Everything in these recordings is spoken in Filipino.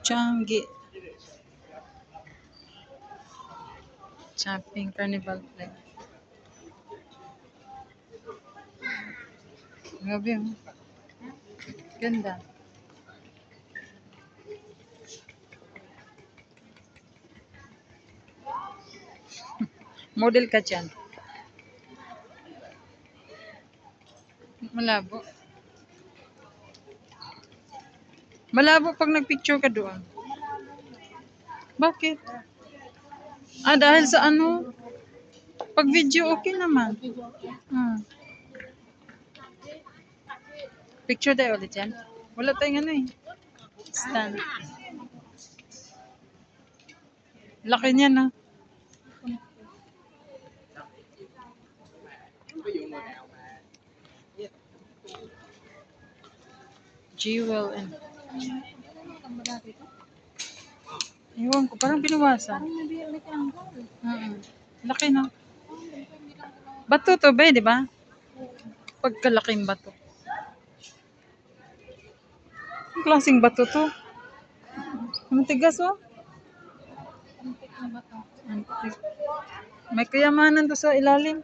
Changi. Shopping Carnival Play. Grabe oh. Ganda. Model ka dyan. Malabo. Malabo pag nagpicture ka doon. Bakit? Ah, dahil sa ano? Pag video, okay naman. Hmm. Picture tayo ulit yan. Wala tayong ano eh. Stand. Laki niya na. Jewel and... Ewan ko, parang binawasan. Laki na. Bato to ba, di ba? Pagkalaking bato. Ang klaseng bato to. Ang tigas oh. Antik. May kayamanan to sa ilalim.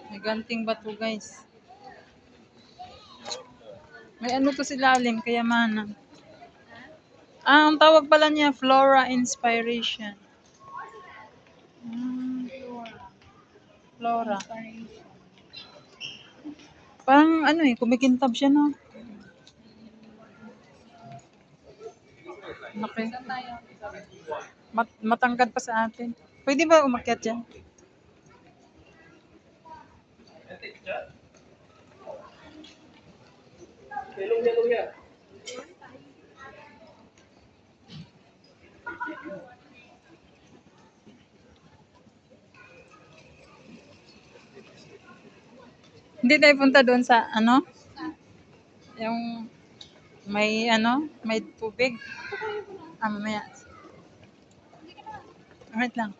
May ganting bato guys. May ano to sa ilalim, kayamanan. Ah, ang tawag pala niya, Flora Inspiration. Flora. Parang ano eh, kumikintab siya no. Okay. Matangkad pa sa atin. Pwede ba umakyat dyan? Hindi tayo punta doon sa ano? Yung may ano? May tubig. Ah, mamaya. Wait lang.